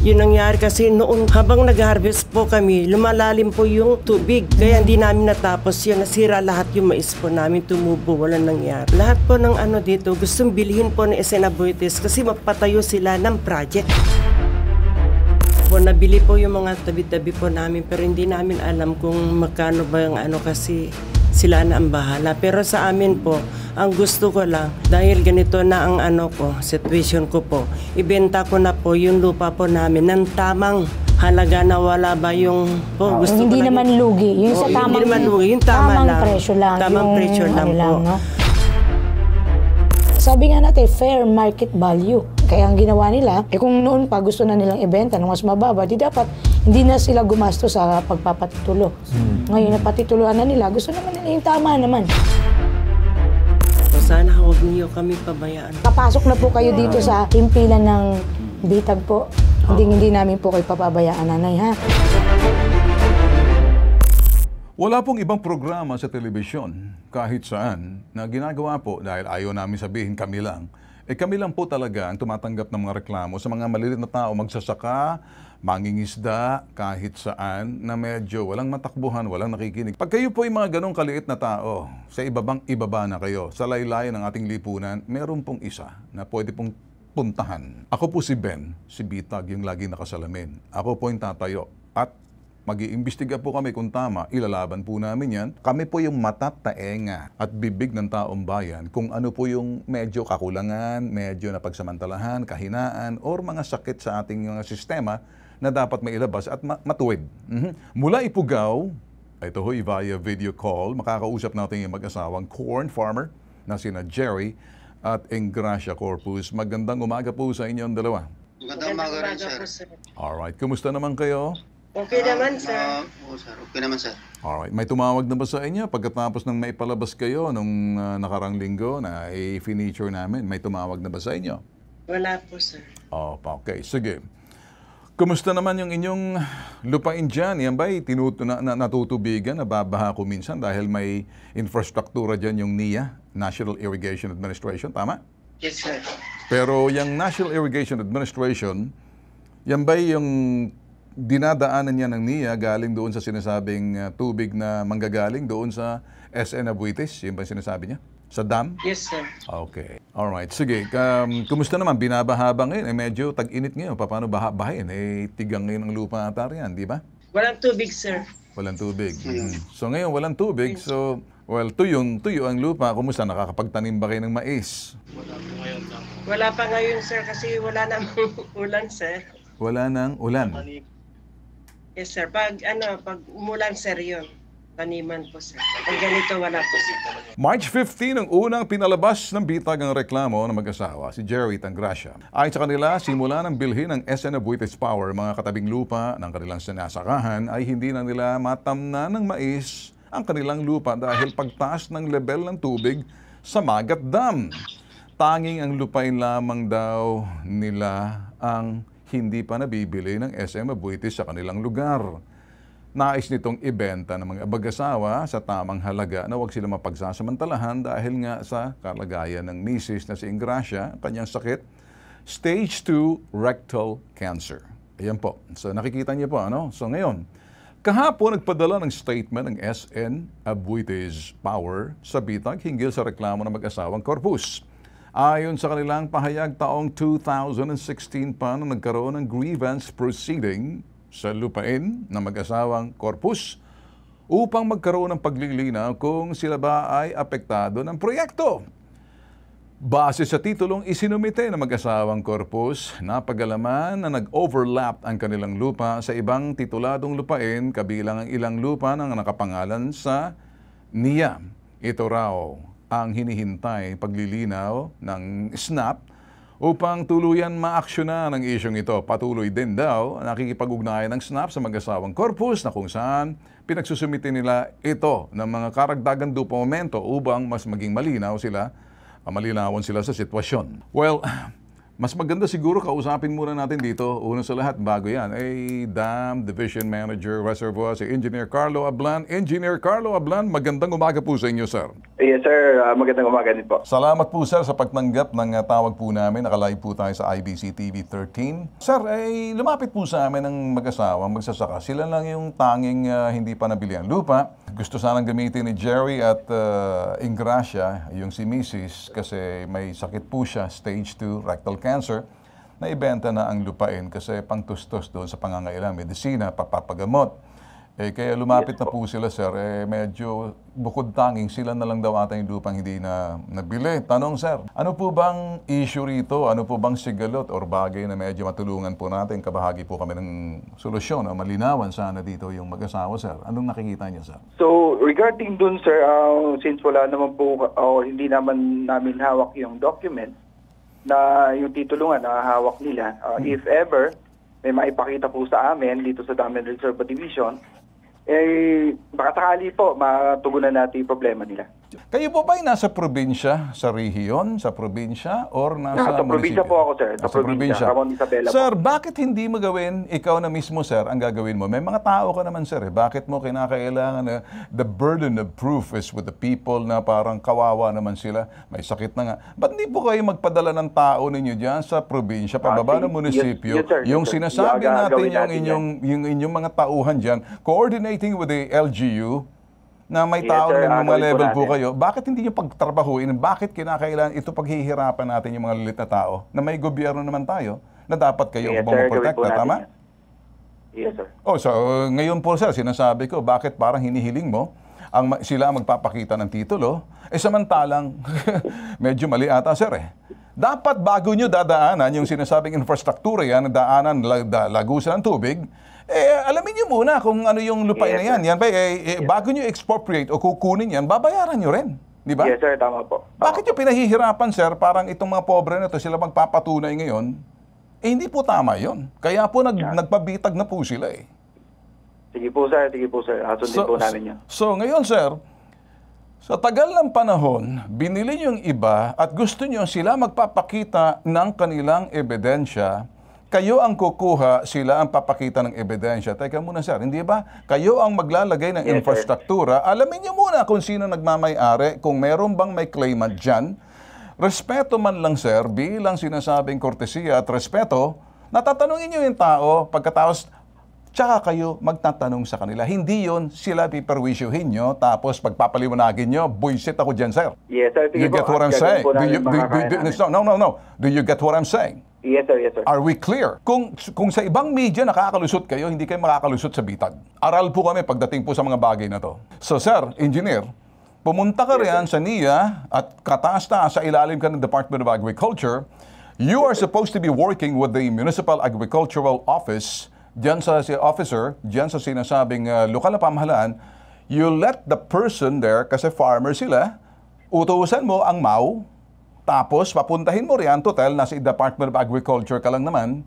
Yun nangyari kasi noon habang nag-harvest po kami, lumalalim po yung tubig. Kaya hindi namin natapos yun. Nasira lahat yung mais po namin, tumubo, walang nangyari. Lahat po ng dito, gustong bilhin po ng SN Aboitiz kasi mapatayo sila ng project. Po, nabili po yung mga tabi-tabi po namin pero hindi namin alam kung magkano ba yung kasi sila na ang bahala. Pero sa amin po, ang gusto ko lang, dahil ganito na ang situation ko po, ibenta ko na po yung lupa po namin ng tamang halaga na wala ba yung po, gusto hindi ko naman lugi. Yung sa tamang, hindi naman lugi, yung tamang presyo lang. Tamang presyo lang po. No? Sabi nga natin, fair market value. Kaya ang ginawa nila, kung noon pa gusto na nilang ibenta ng mas mababa, di dapat hindi na sila gumasto sa pagpapatitulo. Ngayon, napatituluan na nila, gusto naman nila yung tama naman. Sana huwag niyo kami pabayaan. Kapasok na po kayo dito sa himpilan ng bitag po. Hindi namin po kayo papabayaan, nanay, ha? Wala pong ibang programa sa telebisyon, kahit saan, na ginagawa po dahil ayaw namin sabihin kami lang. Kami lang po talaga ang tumatanggap ng mga reklamo sa mga maliliit na tao, magsasaka, mangingisda, kahit saan, na medyo walang matakbuhan, walang nakikinig. Pag kayo po ay mga ganong kaliit na tao, sa ibaba na kayo, sa laylayan ng ating lipunan, meron pong isa na pwede pong puntahan. Ako po si Ben, si Bitag, yung lagi nakasalamin. Ako po yung tatayo. At mag-iimbestiga po kami kung tama, ilalaban po namin yan. Kami po yung matataenga at bibig ng taong bayan kung ano po yung medyo kakulangan, medyo napagsamantalahan, kahinaan, or mga sakit sa ating mga sistema na dapat mailabas at matuwid. Mula Ipugaw, ito ho via video call, makakausap natin yung mag-asawang corn farmer na sina Jerry at Engracia Corpus. Magandang umaga po sa inyong dalawa. Magandang umaga rin, sir. Alright, kumusta naman kayo? Okay naman, sir. Oo, sir. Okay naman, sir. Alright. May tumawag na ba sa inyo pagkatapos ng maipalabas kayo nung nakarang linggo na i-feature namin? May tumawag na ba sa inyo? Wala po, sir. Oh, okay. Sige. Kumusta naman yung inyong lupain dyan? Yan ba'y natutubigan, nababaha ko minsan dahil may infrastruktura dyan yung NIA, National Irrigation Administration, tama? Yes, sir. Pero yung National Irrigation Administration, yan ba'y yung dinadaanan niya ng NIA galing doon sa sinasabing tubig na manggagaling doon sa SN Aboitiz? Yun ba sinasabi niya? Sa dam? Yes, sir. Okay. Alright. Sige. Kumusta naman? Binabaha ba ngayon? Medyo tag-init ngayon. Paano bahain? Tigang ngayon ang lupa ata riyan, di ba? Walang tubig, sir. Walang tubig. So ngayon, walang tubig. So, well, tuyo ang lupa. Kumusta? Nakakapagtanim ba kayo ng mais? Wala pa ngayon, sir, kasi wala namang ulan, sir. Wala nang ulan. Yes, sir. Pag umulan, sir, yun. Taniman po, sir. Pag ganito, wala po, sir. March 15, ang unang pinalabas ng bitag ang reklamo ng mag-asawa, si Jerry at Engracia. Ayon sa kanila, simula ng bilhin ng SN Aboitiz Power, mga katabing lupa ng kanilang sinasakahan ay hindi na nila matamna ng mais ang kanilang lupa dahil pagtaas ng level ng tubig sa Magat Dam. Tanging ang lupain lamang daw nila ang hindi pa nabibili ng SM Aboitiz sa kanilang lugar. Nais nitong ibenta ng mga mag-asawa sa tamang halaga na huwag sila mapagsasamantalahan dahil nga sa kalagayan ng misis na si Engracia, kanyang sakit, stage 2 rectal cancer. Ayan po. So nakikita niyo po, ano? So ngayon, kahapon nagpadala ng statement ng SN Aboitiz Power sa bitag hinggil sa reklamo ng mag-asawang Corpus. Ayon sa kanilang pahayag, taong 2016 pa nung nagkaroon ng grievance proceeding sa lupain ng mag-asawang Corpus upang magkaroon ng paglilinaw kung sila ba ay apektado ng proyekto. Base sa titulong isinumite ng mag-asawang Corpus, napagalaman na nag-overlap ang kanilang lupa sa ibang tituladong lupain kabilang ang ilang lupa na nakapangalan sa NIA. Ito raw ang hinihintay paglilinaw ng SNAP upang tuluyan maaksyonan ang isyong ito. Patuloy din daw nakikipag-ugnayan ng SNAP sa mag-asawang Corpus na kung saan pinagsusumite nila ito ng mga karagdagan dokumento upang mas maging malinawan sila sa sitwasyon. Well, Mas maganda siguro kausapin muna natin dito, una sa lahat, bago yan, Dam Division Manager Reservoir, si Engineer Carlo Ablan. Engineer Carlo Ablan, magandang umaga po sa inyo, sir. Yes, sir. Magandang umaga din po. Salamat po, sir, sa pagtanggap ng tawag po namin. Nakalive po tayo sa IBC TV 13. Sir, lumapit po sa amin ng mag-asawa, magsasaka. Sila lang yung tanging hindi pa nabili ang lupa. Gusto sanang gamitin ni Jerry at Ingracia, yung si Mrs., kasi may sakit po siya, stage 2 rectal cancer, na ibenta na ang lupain kasi pangtustos doon sa pangangailangan, medisina, papagamot. Kaya lumapit na po sila, sir. Medyo bukod tanging sila na lang daw ata yung lupang hindi na nabili. Tanong, sir, ano po bang issue rito? Ano po bang sigalot or bagay na medyo matulungan po natin? Kabahagi po kami ng solusyon o malinawan sana dito yung mag-asawa, sir. Anong nakikita niyo, sir? So, regarding dun, sir, since wala naman po, hindi naman namin hawak yung document na yung titulungan na hawak nila, if ever may maipakita po sa amin dito sa Dam and Reserve Division, baka sakali po matugunan natin yung problema nila. Kayo po ba ay nasa probinsya, sa rehiyon, sa probinsya, or nasa probinsya munisipyo? po ako, sir. Sa probinsya, Ramon Isabela po. Sir, bakit hindi mo gawin, ikaw na mismo, sir, ang gagawin mo? May mga tao ka naman, sir. Bakit mo kinakailangan na the burden of proof is with the people na parang kawawa naman sila, may sakit na nga. Ba't hindi po kayo magpadala ng tao ninyo dyan sa probinsya, pababa ng munisipyo? Yes, sir. Yung Yes, sir. sinasabi natin, Gagawin yung inyong mga tauhan dyan, coordinating with the LGU, na may Yes, tao sir. ng mga Gagawin po level po natin. kayo, bakit hindi nyo pagtrabahuin? Bakit kinakailangan ito paghihirapan natin yung mga lilit na tao na may gobyerno naman tayo na dapat kayo Yes, sir. pumoprotekta, Gawin po natin tama? yan. Yes, sir. So ngayon po, sir, sinasabi ko, bakit parang hinihiling mo sila ang magpapakita ng titulo, samantalang medyo mali ata, sir, Dapat bago nyo dadaanan yung sinasabing infrastruktura yan, daanan, lagusan ng tubig, alamin nyo muna kung ano yung lupain na yan. Yan ba, bago nyo expropriate o kukunin yan, babayaran nyo rin. Di ba? Yes, sir. Tama po. Bakit nyo pinahihirapan, sir, parang itong mga pobre na to, sila magpapatunay ngayon? Hindi po tama yon. Kaya po nagpabitag na po sila Sige po, sir. Sige po, sir. Sundin po namin yan. So ngayon, sir, sa tagal ng panahon, binili yung iba at gusto nyo sila magpapakita ng kanilang ebidensya. Kayo ang kukuha, sila ang papakita ng ebidensya. Teka muna, sir, hindi ba? Kayo ang maglalagay ng infrastruktura. Alamin nyo muna kung sino nagmamay-ari, kung meron bang may claimant dyan. Respeto man lang, sir, bilang sinasabing kortesiya at respeto, natatanungin nyo yung tao, pagkatapos tsaka kayo magtatanong sa kanila. Hindi yon sila piperwisyuhin nyo, tapos pagpapaliwanagin nyo, buisit ako dyan, sir. Yes, sir. You get what I'm saying? No. Do you get what I'm saying? Yes, sir. Yes, sir. Are we clear? Kung sa ibang media nakakalusot kayo, hindi kayo makakalusot sa bitag. Aral po kami pagdating po sa mga bagay na to. So, sir, engineer, pumunta ka riyan sa NIA at kataas-taas sa ilalim ka ng Department of Agriculture. You are supposed to be working with the Municipal Agricultural Office. Diyan sa officer, diyan sa sinasabing lokal na pamahalaan, you let the person there, kasi farmer sila, utusan mo ang MAU, tapos papuntahin mo riyan, total, nasa Department of Agriculture ka lang naman,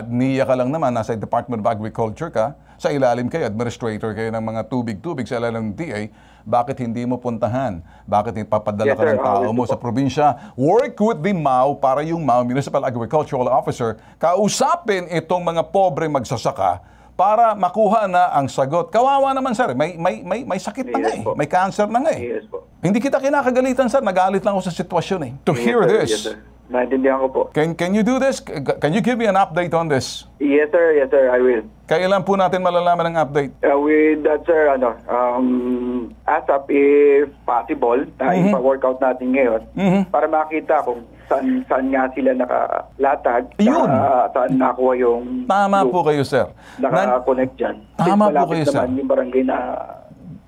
NIA ka lang naman, nasa Department of Agriculture ka, sa ilalim kayo, administrator kayo ng mga tubig-tubig sa ilalim ng DA, bakit hindi mo puntahan? Bakit ipapadala ka ng tao mo sa probinsya? Work with the MAU para yung MAU, Municipal Agricultural Officer, kausapin itong mga pobre magsasaka para makuha na ang sagot. Kawawa naman, sir. May sakit na nga May cancer na nga Yes po. Hindi kita kinakagalitan, sir. Nagalit lang ako sa sitwasyon To hear this. Yes, sir. Naintindihan ko po. Can you do this? Can you give me an update on this? Yes, sir. Yes, sir. I will. Kailan po natin malalaman ang update? With that, sir, ASAP, if possible, ipa-workout natin ngayon para makita kung saan nga sila nakalatag, Yun. saan nakuha yung Tama po kayo, sir. naka-connect dyan. Tama po Malapit kayo, sir. naman yung barangay na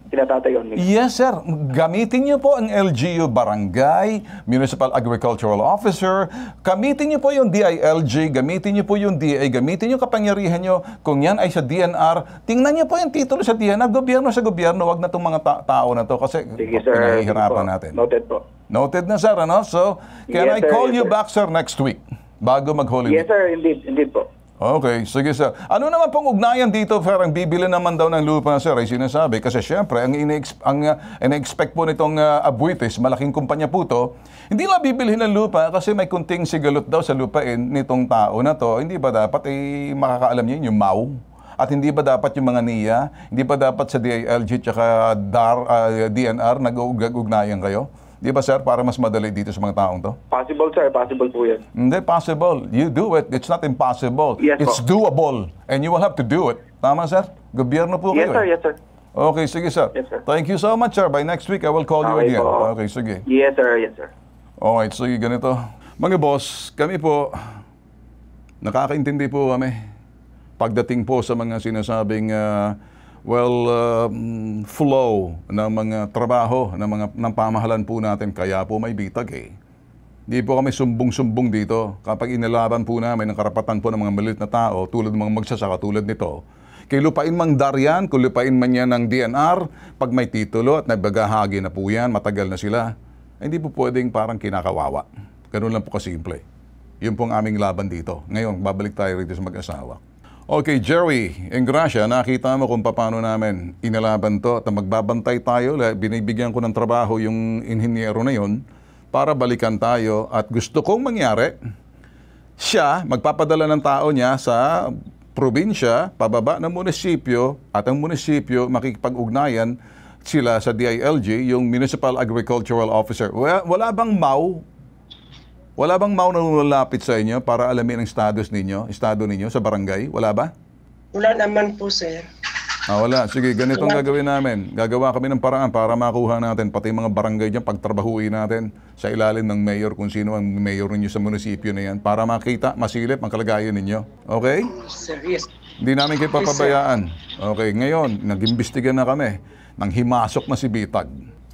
tinatatayon nila. Yes, sir. Gamitin niyo po ang LGU Barangay, Municipal Agricultural Officer. Gamitin niyo po yung DILG, gamitin niyo po yung DA, gamitin niyo kapangyarihan niyo. Kung yan ay sa DNR, tingnan niyo po yung titulo sa DNR, gobyerno sa gobyerno, wag na itong mga tao na to kasi Sige, sir. pinahihirapan Sige po. natin. Noted po. Noted na, sir. So, can I Yes, sir. call Yes, you sir. back, sir, next week? Bago mag-Holy Yes, Week. sir. Indeed po. Okay, sige sir. Ano naman pong ugnayan dito, parang bibili naman daw ng lupa, sir, ay sinasabi. Kasi syempre, ang ina-expect po nitong Abuites, malaking kumpanya po to, hindi lang bibilhin ng lupa kasi may kunting sigalot daw sa lupain nitong tao na to. Hindi ba dapat makakaalam niyo yung MAU? At hindi ba dapat yung mga NIA? Hindi ba dapat sa DILG tsaka DNR nag-ugnayan kayo? Di ba sir, para mas madali dito sa mga taong to? Possible, sir. Possible po yan. Hindi, possible. You do it. It's not impossible. Yes, It's po. doable. And you will have to do it. Tama, sir? Gobyerno po Yes, kayo. sir. Yes, sir. Okay, sige, sir. Yes, sir. Thank you so much, sir. By next week, I will call you Okay again. po. Okay, sige. Yes, sir. Yes, sir. Alright, sige, ganito. Mga boss, kami po, nakakaintindi po kami. Pagdating po sa mga sinasabing flow ng mga trabaho ng pamahalan po natin, kaya po may bitag eh. Hindi po kami sumbong-sumbong dito. Kapag inilaban po namin ang karapatan po ng mga maliit na tao, tulad ng mga magsasaka tulad nito, kay lupain mang Darian, kung lupain man yan ng DNR, pag may titulo at nagbagahagi na po yan, matagal na sila, hindi po pwedeng parang kinakawawa. Ganun lang po kasimple. Yun po ang aming laban dito. Ngayon, babalik tayo rito sa mag-asawa. Okay, Jerry, Engracia, nakita mo kung paano namin inalaban to at magbabantay tayo. Binibigyan ko ng trabaho yung inhinyero na yun para balikan tayo at gusto kong mangyari, siya magpapadala ng tao niya sa probinsya, pababa ng munisipyo at ang munisipyo makikipag-ugnayan sila sa DILG, yung Municipal Agricultural Officer. Wala bang MAU? Wala bang MAU na lumalapit sa inyo para alamin ang estado ninyo sa barangay? Wala ba? Wala naman po, sir. Wala. Sige, ganito ang gagawin namin. Gagawa kami ng paraan para makuha natin, pati mga barangay dyan, pagtrabahuin natin sa ilalim ng mayor, kung sino ang mayor ninyo sa munisipyo na yan, para makita, masilip ang kalagayan ninyo. Okay? Sir, yes. Hindi namin kayo papabayaan. Okay, ngayon, nag-imbestiga na kami. Nang himasok na si Bitag.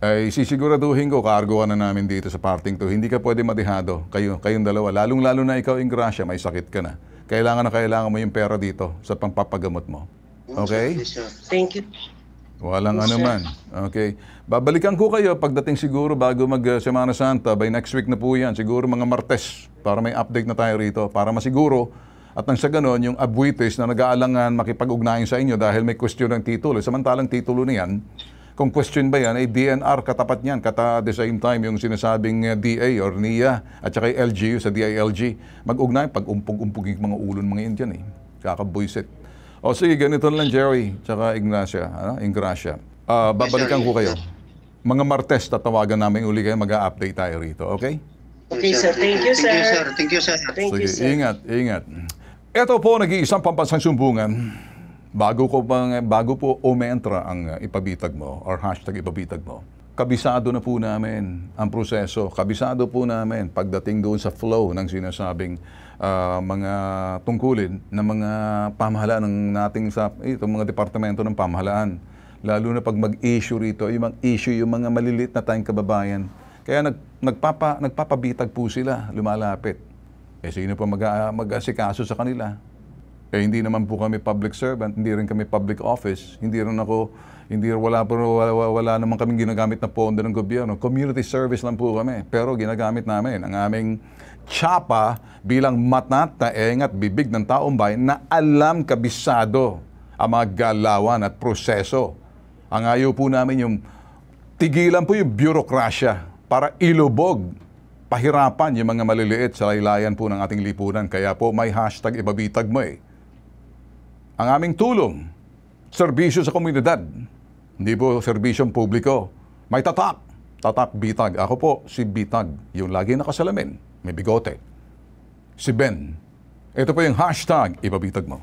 Ay sisiguraduhin ko, kaargoan na namin dito sa parting to. Hindi ka pwede madihado, kayong dalawa. Lalong-lalo na ikaw, Engracia, may sakit ka na. Kailangan mo yung pera dito sa pangpapagamot mo. Okay? Yes, sir. Thank you. Walang anuman. Okay. Babalikan ko kayo pagdating siguro bago mag-Semana Santa. By next week na po yan. Siguro mga Martes. Para may update na tayo rito. Para masiguro. At nang sa ganon, yung Abuites na nag-aalangan makipag-ugnayan sa inyo dahil may question ng titulo. Samantalang titulo na yan, kung question ba yan, ay DNR katapat niyan. At the same time, yung sinasabing DA or NIA at saka LGU sa DILG. Mag-ugnayan, pag-umpog-umpog yung mga ulon mga yan dyan eh. Kakabuisit. O sige, ganito lang Jerry, tsaka Engracia. Babalikan ko kayo. Mga Martes, tatawagan namin uli kayo, mag-a-update tayo rito, okay? Okay, sir. Thank you, sir. Thank you, sir. Thank you, sir. Thank you, Sige, sir. ingat. Ito po, nag-iisang pampansang sumbungan. Bago po umentra ang ipabitag mo or hashtag ipabitag mo, kabisado na po namin ang proseso. Kabisado po namin pagdating doon sa flow ng sinasabing mga tungkulin ng mga pamahalaan ng nating mga departamento ng pamahalaan. Lalo na pag mag-issue rito, yung mga maliliit na tayong kababayan. Kaya nagpapabitag po sila, lumalapit. Sino pa mag-asikaso sa kanila? Hindi naman po kami public servant, hindi rin kami public office, wala naman kaming ginagamit na pondo ng gobyerno. Community service lang po kami. Pero ginagamit namin ang aming tsapa bilang matat na engat bibig ng taong bayan na alam kabisado ang mga galawan at proseso. Ang ayaw po namin yung tigilan po yung bureaucracia para ilubog, pahirapan yung mga maliliit sa laylayan po ng ating lipunan. Kaya po may hashtag ibabitag mo eh. Ang aming tulong, serbisyo sa komunidad. Hindi po serbisyong publiko. May tatak bitag. Ako po, si Bitag. Yung lagi nakasalamin, may bigote. Si Ben. Ito po yung hashtag ibabitag mo.